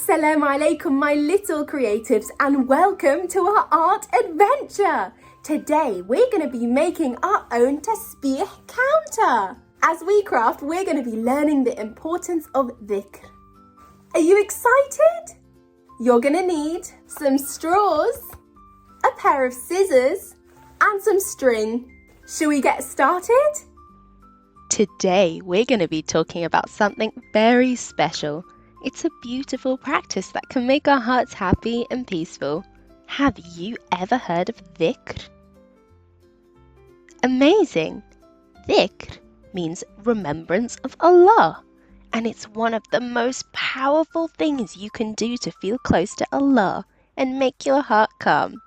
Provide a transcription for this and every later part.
Assalamu alaikum, my little creatives, and welcome to our art adventure. Today we're going to be making our own tasbeeh counter. As we craft, we're going to be learning the importance of dhikr. Are you excited? You're going to need some straws, a pair of scissors, and some string. Shall we get started? Today we're going to be talking about something very special. It's a beautiful practice that can make our hearts happy and peaceful. Have you ever heard of dhikr? Amazing! Dhikr means remembrance of Allah, and it's one of the most powerful things you can do to feel close to Allah and make your heart calm.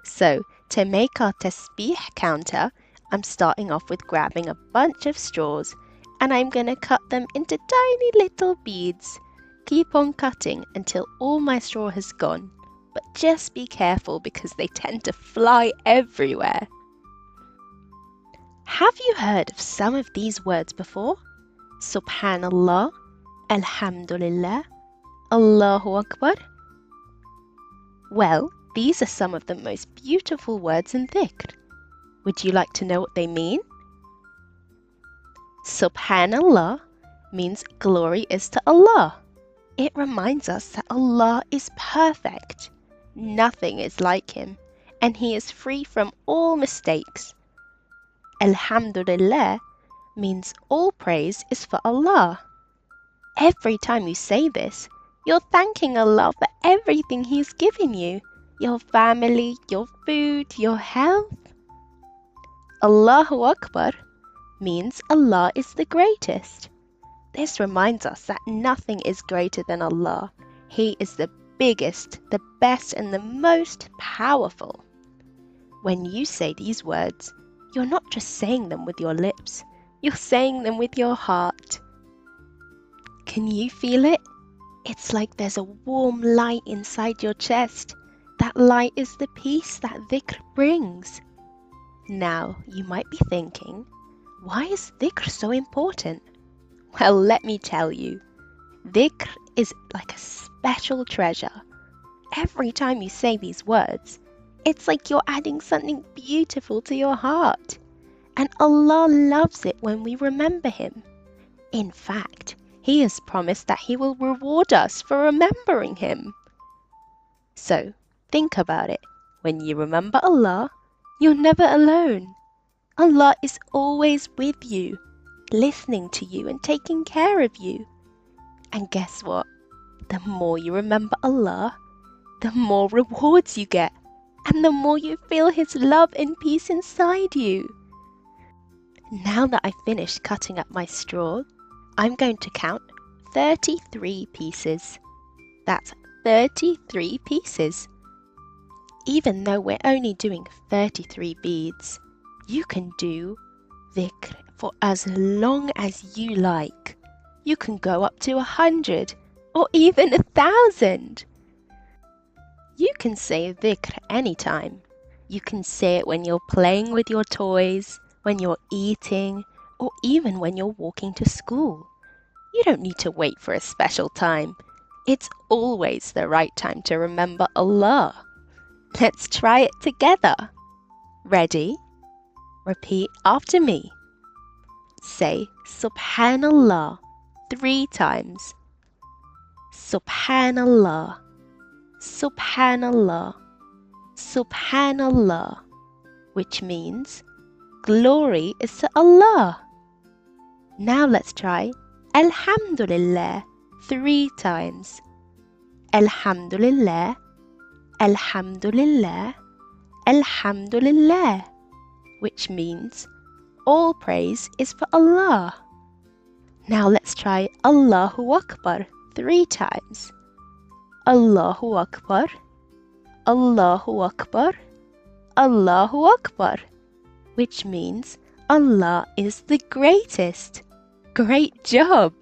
So, to make our tasbeeh counter, I'm starting off with grabbing a bunch of straws, and I'm going to cut them into tiny little beads. Keep on cutting until all my straw has gone, but just be careful because they tend to fly everywhere. Have you heard of some of these words before? Subhanallah, Alhamdulillah, Allahu Akbar. Well, these are some of the most beautiful words in dhikr. Would you like to know what they mean? Subhanallah means glory is to Allah. It reminds us that Allah is perfect. Nothing is like Him, and He is free from all mistakes. Alhamdulillah means all praise is for Allah. Every time you say this, you're thanking Allah for everything He's given you, your family, your food, your health. Allahu Akbar means Allah is the greatest. This reminds us that nothing is greater than Allah. He is the biggest, the best, and the most powerful. When you say these words, you're not just saying them with your lips, you're saying them with your heart. Can you feel it? It's like there's a warm light inside your chest. That light is the peace that dhikr brings. Now, you might be thinking, why is dhikr so important? Well, let me tell you, dhikr is like a special treasure. Every time you say these words, it's like you're adding something beautiful to your heart. And Allah loves it when we remember Him. In fact, He has promised that He will reward us for remembering Him. So, think about it. When you remember Allah, you're never alone. Allah is always with you, listening to you and taking care of you. And guess what? The more you remember Allah, the more rewards you get, and the more you feel His love and peace inside you. Now that I've finished cutting up my straw, I'm going to count 33 pieces. That's 33 pieces. Even though we're only doing 33 beads, you can do dhikr for as long as you like. You can go up to 100 or even 1,000. You can say dhikr anytime. You can say it when you're playing with your toys, when you're eating, or even when you're walking to school. You don't need to wait for a special time. It's always the right time to remember Allah. Let's try it together. Ready? Repeat after me. Say Subhanallah 3 times. Subhanallah, Subhanallah, Subhanallah, which means glory is to Allah. Now let's try Alhamdulillah 3 times. Alhamdulillah, Alhamdulillah, Alhamdulillah, which means all praise is for Allah. Now let's try Allahu Akbar 3 times. Allahu Akbar, Allahu Akbar, Allahu Akbar, which means Allah is the greatest. Great job!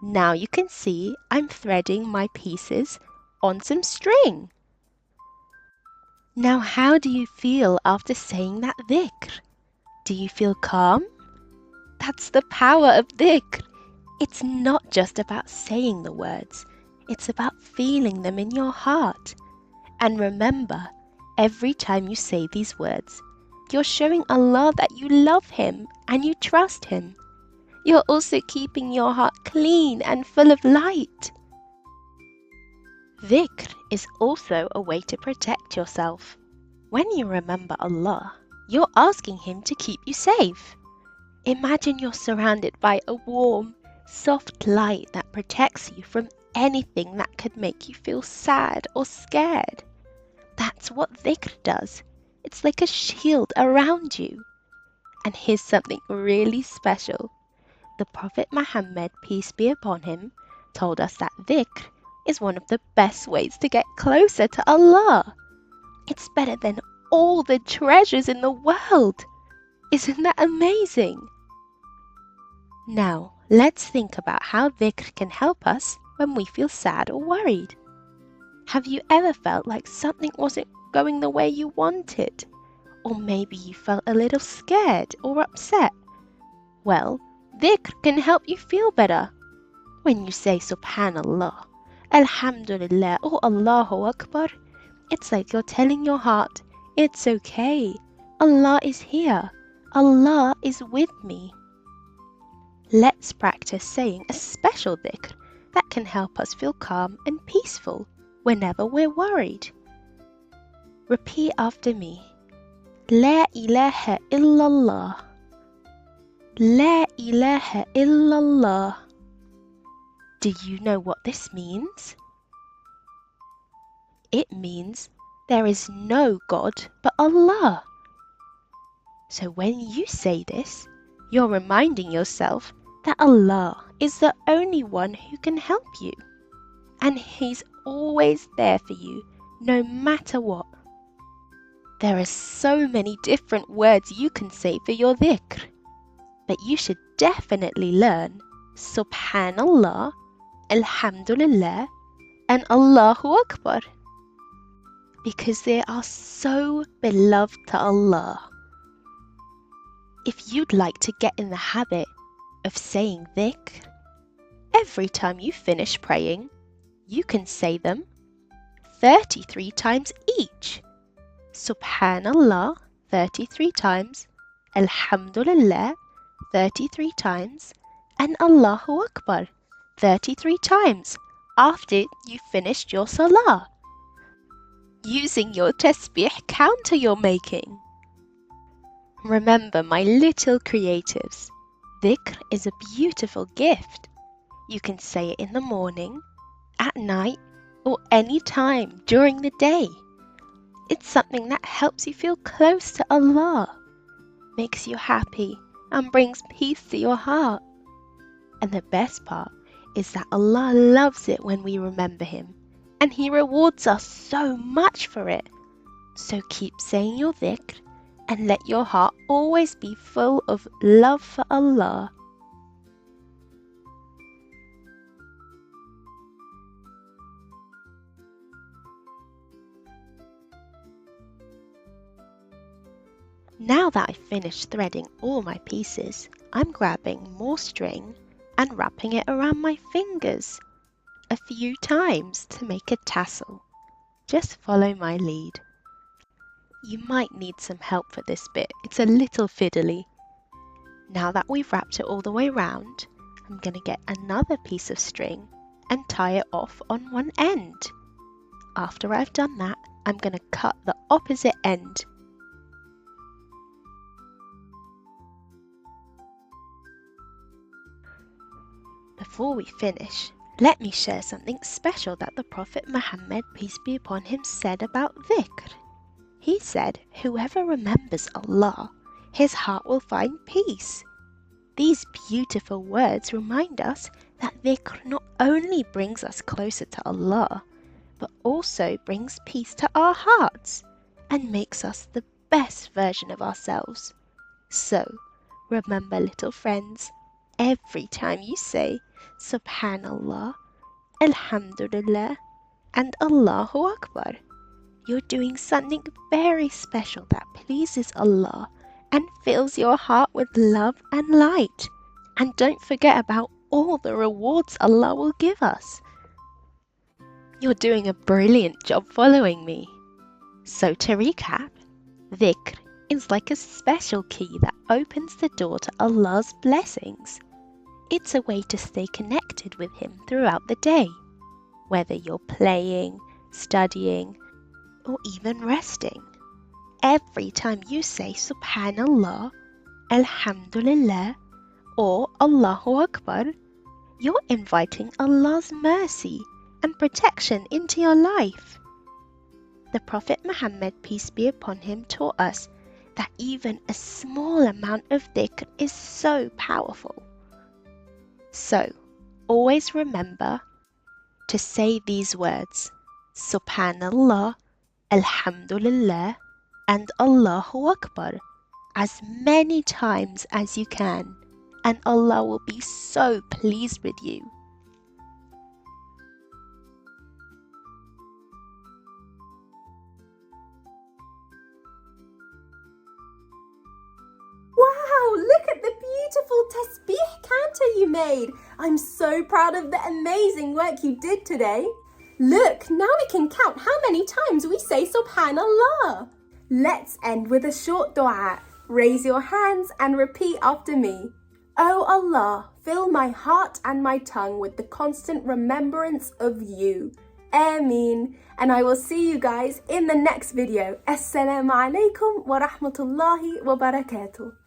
Now you can see I'm threading my pieces on some string. Now how do you feel after saying that dhikr? Do you feel calm? That's the power of dhikr. It's not just about saying the words. It's about feeling them in your heart. And remember, every time you say these words, you're showing Allah that you love Him and you trust Him. You're also keeping your heart clean and full of light. Dhikr is also a way to protect yourself. When you remember Allah, you're asking Him to keep you safe. Imagine you're surrounded by a warm, soft light that protects you from anything that could make you feel sad or scared. That's what dhikr does. It's like a shield around you. And here's something really special. The Prophet Muhammad, peace be upon him, told us that dhikr is one of the best ways to get closer to Allah. It's better than all the treasures in the world. Isn't that amazing? Now, let's think about how dhikr can help us when we feel sad or worried. Have you ever felt like something wasn't going the way you wanted? Or maybe you felt a little scared or upset? Well, dhikr can help you feel better. When you say Subhanallah, Alhamdulillah or Allahu Akbar, it's like you're telling your heart, it's okay. Allah is here. Allah is with me. Let's practice saying a special dhikr that can help us feel calm and peaceful whenever we're worried. Repeat after me. La ilaha illallah. La ilaha illallah. Do you know what this means? It means there is no God but Allah. So when you say this, you're reminding yourself that Allah is the only one who can help you. And He's always there for you, no matter what. There are so many different words you can say for your dhikr, but you should definitely learn Subhanallah, Alhamdulillah, and Allahu Akbar, because they are so beloved to Allah. If you'd like to get in the habit of saying dhikr, every time you finish praying, you can say them 33 times each. Subhanallah 33 times, Alhamdulillah 33 times, and Allahu Akbar 33 times after you've finished your salah, using your tasbeeh counter you're making. Remember, my little creatives, dhikr is a beautiful gift. You can say it in the morning, at night, or any time during the day. It's something that helps you feel close to Allah, makes you happy, and brings peace to your heart. And the best part is that Allah loves it when we remember Him, and He rewards us so much for it. So keep saying your dhikr, and let your heart always be full of love for Allah. Now that I've finished threading all my pieces, I'm grabbing more string and wrapping it around my fingers a few times to make a tassel. Just follow my lead. You might need some help for this bit, it's a little fiddly. Now that we've wrapped it all the way round, I'm going to get another piece of string and tie it off on one end. After I've done that, I'm going to cut the opposite end. Before we finish, let me share something special that the Prophet Muhammad, peace be upon him, said about dhikr. He said, whoever remembers Allah, his heart will find peace. These beautiful words remind us that dhikr not only brings us closer to Allah, but also brings peace to our hearts and makes us the best version of ourselves. So, remember, little friends, every time you say Subhanallah, Alhamdulillah, and Allahu Akbar, you're doing something very special that pleases Allah and fills your heart with love and light. And don't forget about all the rewards Allah will give us. You're doing a brilliant job following me. So to recap, dhikr is like a special key that opens the door to Allah's blessings. It's a way to stay connected with Him throughout the day, whether you're playing, studying, or even resting. Every time you say Subhanallah, Alhamdulillah, or Allahu Akbar, you're inviting Allah's mercy and protection into your life. The Prophet Muhammad, peace be upon him, taught us that even a small amount of dhikr is so powerful. So, always remember to say these words, Subhanallah, Alhamdulillah, and Allahu Akbar, as many times as you can, and Allah will be so pleased with you. Wow, look at the beautiful tasbeeh counter you made. I'm so proud of the amazing work you did today. Look, now we can count how many times we say Subhanallah. Let's end with a short dua. Raise your hands and repeat after me. Oh Allah, fill my heart and my tongue with the constant remembrance of you. Ameen. And I will see you guys in the next video. Assalamu alaikum wa rahmatullahi wa barakatuh.